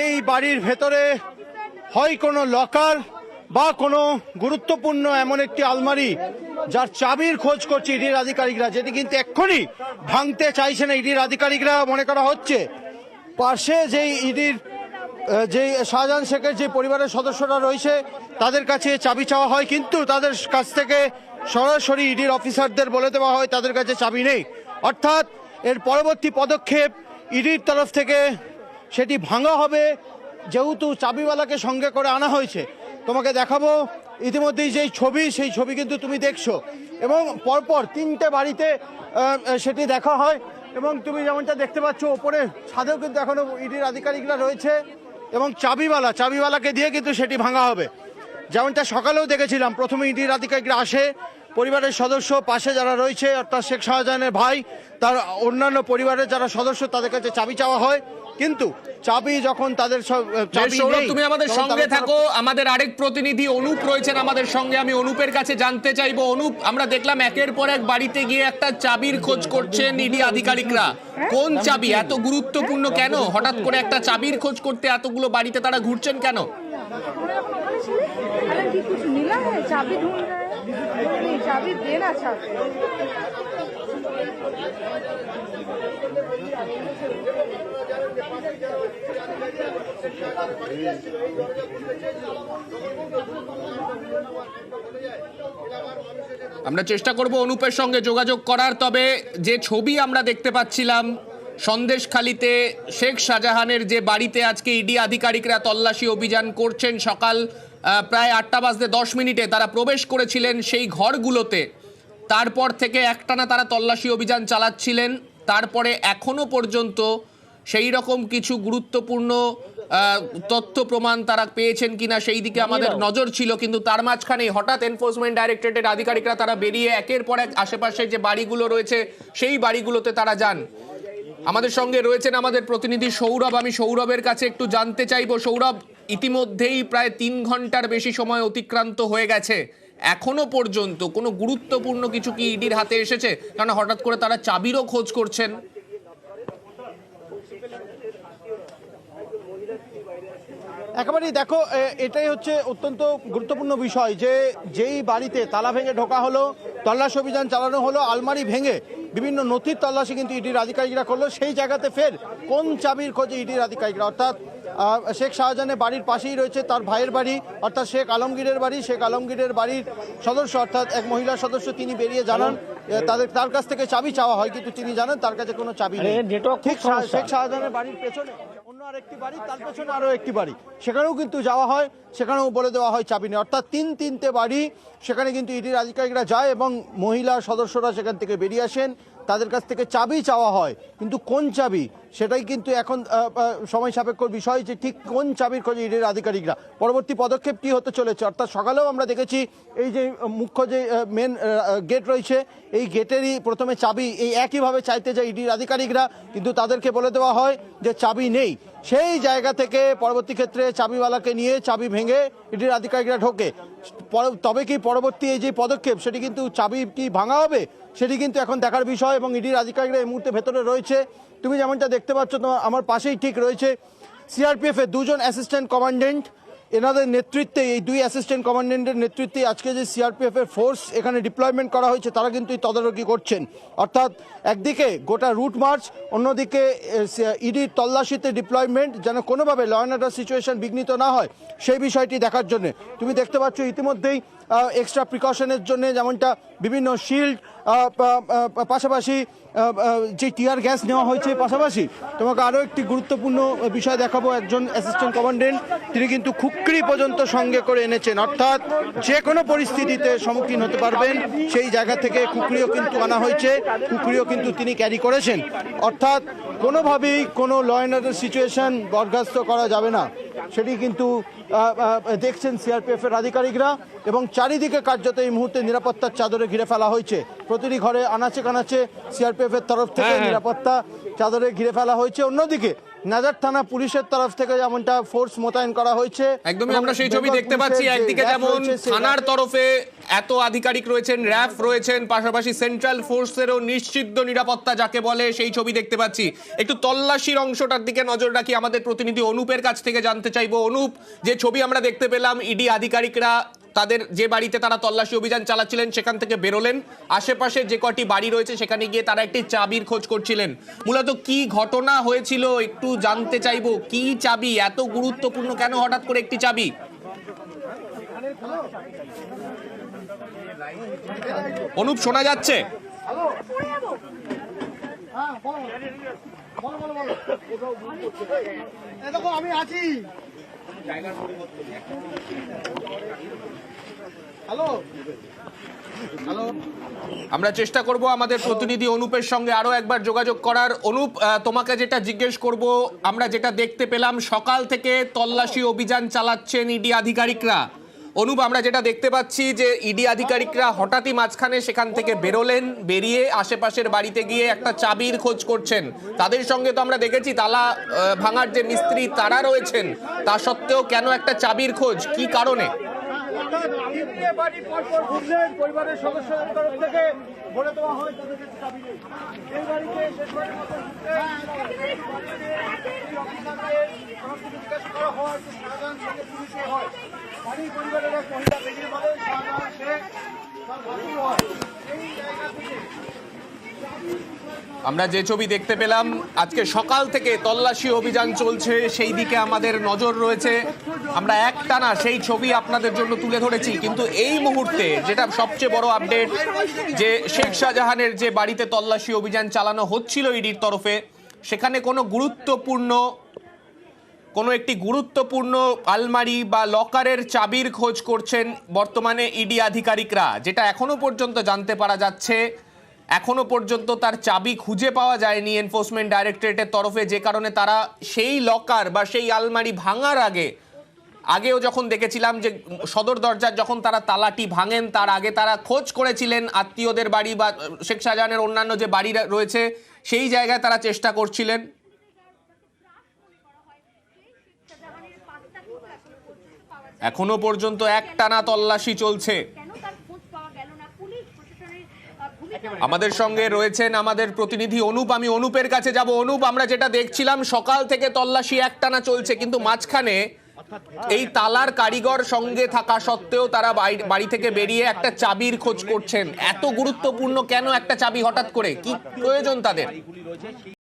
এই বাড়ির ভেতরে হয় কোনো লকার বা কোনো গুরুত্বপূর্ণ এমন একটি আলমারি যার চাবির খোঁজ করছে ইডির আধিকারিকরা, যেটি কিন্তু এক্ষুনি ভাঙতে চাইছে না ইডির আধিকারিকরা। মনে করা হচ্ছে পাশে যেই ইডির যে শাহজাহান শেখের যে পরিবারের সদস্যরা রয়েছে তাদের কাছে চাবি চাওয়া হয়, কিন্তু তাদের কাছ থেকে সরাসরি ইডির অফিসারদের বলে দেওয়া হয় তাদের কাছে চাবি নেই। অর্থাৎ এর পরবর্তী পদক্ষেপ ইডির তরফ থেকে সেটি ভাঙা হবে, যেহেতু চাবিওয়ালাকে সঙ্গে করে আনা হয়েছে। তোমাকে দেখাবো ইতিমধ্যেই যেই ছবি, সেই ছবি কিন্তু তুমি দেখছো, এবং পরপর তিনটে বাড়িতে সেটি দেখা হয়। এবং তুমি যেমনটা দেখতে পাচ্ছ ওপরে ছাদেও কিন্তু এখনো ইডির আধিকারিকরা রয়েছে, এবং চাবিওয়ালাকে দিয়ে কিন্তু সেটি ভাঙা হবে। যেমনটা সকালেও দেখেছিলাম, প্রথমে ইডির আধিকারিকরা আসে, পরিবারের সদস্য পাশে যারা রয়েছে অর্থাৎ শেখ শাহজাহানের ভাই, তার অন্যান্য পরিবারের যারা সদস্য তাদের কাছে চাবি চাওয়া হয়, কিন্তু চাবি যখন তাদের তুমি আমাদের সঙ্গে থাকো। আমাদের আরেক প্রতিনিধি অনুপ রয়েছেন আমাদের সঙ্গে, আমি অনুপের কাছে জানতে চাইবো। অনুপ, আমরা দেখলাম একের পর এক বাড়িতে গিয়ে একটা চাবির খোঁজ করছেন ইডি আধিকারিকরা। কোন চাবি এত গুরুত্বপূর্ণ? কেন হঠাৎ করে একটা চাবির খোঁজ করতে এতগুলো বাড়িতে তারা ঘুরছেন কেন? আমরা চেষ্টা করব অনুপের সঙ্গে যোগাযোগ করার। তবে যে ছবি আমরা দেখতে পাচ্ছিলাম সন্দেশখালীতে শেখ শাহজাহানের যে বাড়িতে আজকে ইডি আধিকারিকরা তল্লাশি অভিযান করছেন, সকাল প্রায় 8:10 তারা প্রবেশ করেছিলেন সেই ঘরগুলোতে। তারপর থেকে একটানা তারা তল্লাশি অভিযান চালাচ্ছিলেন। তারপরে এখনো পর্যন্ত সেই রকম কিছু গুরুত্বপূর্ণ তথ্য প্রমাণ তারা পেয়েছেন কিনা সেই দিকে আমাদের নজর ছিল, কিন্তু তার মাঝখানে হঠাৎ এনফোর্সমেন্ট ডাইরেক্টরেটের আধিকারিকরা তারা বেরিয়ে একের পর এক আশেপাশে যে বাড়িগুলো রয়েছে সেই বাড়িগুলোতে তারা যান। আমাদের সঙ্গে রয়েছেন আমাদের প্রতিনিধি সৌরভ। আমি সৌরভের কাছে একটু জানতে চাইবো। সৌরভ, ইতিমধ্যেই প্রায় 3 ঘন্টার বেশি সময় অতিক্রান্ত হয়ে গেছে, এখনো পর্যন্ত কোনো গুরুত্বপূর্ণ কিছু কি ইডির হাতে এসেছে? কারণ হঠাৎ করে তারা চাবিরও খোঁজ করছেন। একেবারেই দেখো, এটাই হচ্ছে অত্যন্ত গুরুত্বপূর্ণ বিষয় যে যেই বাড়িতে তালা ভেঙে ঢোকা হলো, তল্লাশি অভিযান চালানো হলো, আলমারি ভেঙে বিভিন্ন নথির তল্লাশি কিন্তু ইডির আধিকারিকরা করলো, সেই জায়গাতে ফের কোন চাবির খোঁজে ইডির আধিকারিকরা? অর্থাৎ শেখ শাহজাহানের বাড়ির পাশেই রয়েছে তার ভাইয়ের বাড়ি, অর্থাৎ শেখ আলমগীরের বাড়ি। শেখ আলমগীরের বাড়ির সদস্য অর্থাৎ এক মহিলা সদস্য তিনি বেরিয়ে জানান তার কাছ থেকে চাবি চাওয়া হয়, কিন্তু তিনি জানান তার কাছে কোনো চাবি নেই। ঠিক শেখ শাহজাহানের বাড়ির পেছনে অন্য আরেকটি বাড়ি, তার পেছনে আরও একটি বাড়ি, সেখানেও কিন্তু যাওয়া হয়, সেখানেও বলে দেওয়া হয় চাবি নেই। অর্থাৎ তিনটে বাড়ি, সেখানে কিন্তু ইডির আধিকারিকরা যায় এবং মহিলা সদস্যরা সেখান থেকে বেরিয়ে আসেন, তাদের কাছ থেকে চাবি চাওয়া হয়, কিন্তু কোন চাবি সেটাই কিন্তু এখন সময় সাপেক্ষ বিষয় যে ঠিক কোন চাবির খোঁজে ইডির আধিকারিকরা। পরবর্তী পদক্ষেপ কী হতে চলেছে? অর্থাৎ সকালেও আমরা দেখেছি এই যে মুখ্য যে মেন গেট রয়েছে, এই গেটেরই প্রথমে চাবি এই একইভাবে চাইতে যায় ইডির আধিকারিকরা, কিন্তু তাদেরকে বলে দেওয়া হয় যে চাবি নেই। সেই জায়গা থেকে পরবর্তী ক্ষেত্রে চাবিওয়ালাকে নিয়ে চাবি ভেঙে ইডির আধিকারিকরা ঢোকে। তবে কি পরবর্তী এই যে পদক্ষেপ সেটি কিন্তু চাবি কি ভাঙা হবে সেটি কিন্তু এখন দেখার বিষয়, এবং ইডির আধিকারিকরা এই মুহূর্তে ভেতরে রয়েছে। তুমি যেমনটা দেখতে পাচ্ছ, তোমার আমার পাশেই ঠিক রয়েছে সিআরপিএফের 2জন অ্যাসিস্ট্যান্ট কমান্ডেন্ট, এনাদের নেতৃত্বে, এই 2 অ্যাসিস্ট্যান্ট কমান্ডেন্টের নেতৃত্বে আজকে যে সিআরপিএফের ফোর্স এখানে ডিপ্লয়মেন্ট করা হয়েছে তারা কিন্তু তদারকি করছেন। অর্থাৎ একদিকে গোটা রুট মার্চ, অন্যদিকে ইডির তল্লাশিতে ডিপ্লয়মেন্ট, যেন কোনোভাবে ল অ্যান্ড অর্ডার সিচুয়েশন বিঘ্নিত না হয় সেই বিষয়টি দেখার জন্য। তুমি দেখতে পাচ্ছ ইতিমধ্যেই এক্সট্রা প্রিকশনের জন্য যেমনটা বিভিন্ন শিল্ড, পাশাপাশি যে টিয়ার গ্যাস নেওয়া হয়েছে, পাশাপাশি তোমাকে আরও একটি গুরুত্বপূর্ণ বিষয় দেখাবো। একজন অ্যাসিস্ট্যান্ট কমান্ডেন্ট তিনি কিন্তু খুকরি পর্যন্ত সঙ্গে করে এনেছেন, অর্থাৎ যে কোনো পরিস্থিতিতে সম্মুখীন হতে পারবেন সেই জায়গা থেকে খুকরিও কিন্তু আনা হয়েছে, খুকরিও কিন্তু তিনি ক্যারি করেছেন। অর্থাৎ কোনোভাবেই কোনো ল অ্যান্ড অর্ডার সিচুয়েশন বরখাস্ত করা যাবে না, সেটি কিন্তু দেখছেন সিআরপিএফের আধিকারিকরা। এবং চারিদিকে কার্যত এই মুহূর্তে নিরাপত্তার চাদরে ঘিরে ফেলা হয়েছে, প্রতিটি ঘরে আনাচে কানাচে সিআরপিএফের তরফ থেকে নিরাপত্তা চাদরে ঘিরে ফেলা হয়েছে। অন্যদিকে নাজার থানা পুলিশের তরফ থেকে যেমনটা ফোর্স মোতায়েন করা হয়েছে। একদমই আমরা সেই ছবি বেঙ্গল দেখতে পাচ্ছি, পুলিশের যে একদিকে র্যাব যেমন রয়েছে, সেই থানার তরফে এত আধিকারিক রয়েছেন, র্যাব রয়েছেন, পাশাপাশি সেন্ট্রাল ফোর্সেরও নিশ্চিত নিরাপত্তা যাকে বলে সেই ছবি দেখতে পাচ্ছি। একটু তল্লাশির অংশটার দিকে নজর রাখি, আমাদের প্রতিনিধি অনুপের কাছ থেকে জানতে চাইবো। অনুপ, যে ছবি আমরা দেখতে পেলাম, ইডি আধিকারিকরা তাদের যে বাড়িতে তারা তল্লাশি অভিযান চালাচ্ছিলেন সেখান থেকে বেরোলেন, আশেপাশে যে কটি বাড়ি রয়েছে সেখানে গিয়ে তারা একটি চাবির খোঁজ করছিলেন। মূলত কি ঘটনা হয়েছিল একটু জানতে চাইবো। কি চাবি এত গুরুত্বপূর্ণ, কেন হঠাৎ করে একটি চাবি? অনুপ, শোনা যাচ্ছে? আমি আছি। আমরা চেষ্টা করব আমাদের প্রতিনিধি অনুপের সঙ্গে আরো একবার যোগাযোগ করার। অনুপ, তোমাকে যেটা জিজ্ঞেস করব, আমরা যেটা দেখতে পেলাম সকাল থেকে তল্লাশি অভিযান চালাচ্ছেন ইডি আধিকারিকরা। অনুপ, আমরা যেটা দেখতে পাচ্ছি যে ইডি আধিকারিকরা হঠাৎই মাঝখানে সেখান থেকে বেরোলেন, বেরিয়ে আশেপাশের বাড়িতে গিয়ে একটা চাবির খোঁজ করছেন। তাদের সঙ্গে তো আমরা দেখেছি তালা ভাঙার যে মিস্ত্রি তারা রয়েছেন, তা সত্ত্বেও কেন একটা চাবির খোঁজ, কি কারণে? পরিবারের সদস্যদের তরফ থেকে বলে দেওয়া হয় তাদেরকে চাবি নেই। এই বাড়িতে শেষবারের মতো জিজ্ঞাসা করা হয় শাহজাহান শেখের পুলিশে হয়। বাড়ির পরিবারের এক মহিলা বেরিয়ে বলে শাহজাহান শেখ তার ভাসুর হয়। এই জায়গা থেকে আমরা যে ছবি দেখতে পেলাম, আজকে সকাল থেকে তল্লাশি অভিযান চলছে, সেই দিকে আমাদের নজর রয়েছে। আমরা একটানা সেই ছবি আপনাদের জন্য তুলে ধরেছি, কিন্তু এই মুহূর্তে যেটা সবচেয়ে বড় আপডেট, যে শেখ শাহজাহানের যে বাড়িতে তল্লাশি অভিযান চালানো হচ্ছিল ইডির তরফে, সেখানে কোনো একটি গুরুত্বপূর্ণ আলমারি বা লকারের চাবির খোঁজ করছেন বর্তমানে ইডি আধিকারিকরা। যেটা এখনো পর্যন্ত জানতে পারা যাচ্ছে, এখনো পর্যন্ত তার চাবি খুঁজে পাওয়া যায়নি এনফোর্সমেন্ট ডাইরেক্টরেটের তরফে, যে কারণে তারা সেই লকার বা সেই আলমারি ভাঙার আগেও যখন দেখেছিলাম যে সদর দরজার যখন তারা তালাটি ভাঙেন, তার আগে তারা খোঁজ করেছিলেন আত্মীয়দের বাড়ি বা শেখ শাহজাহানের অন্যান্য যে বাড়ি রয়েছে সেই জায়গায় তারা চেষ্টা করছিলেন। এখনো পর্যন্ত একটানা তল্লাশি চলছে। আমাদের সঙ্গে রয়েছেন আমাদের প্রতিনিধি অনুপ, আমি অনুপের কাছে যাব। অনুপ, আমরা যেটা দেখছিলাম সকাল থেকে তল্লাশি একটানা চলছে, কিন্তু মাঝখানে এই তালার কারিগর সঙ্গে থাকা সত্ত্বেও তারা বাড়ি থেকে বেরিয়ে একটা চাবির খোঁজ করছেন। এত গুরুত্বপূর্ণ কেন একটা চাবি হঠাৎ করে, কি প্রয়োজন তাদের?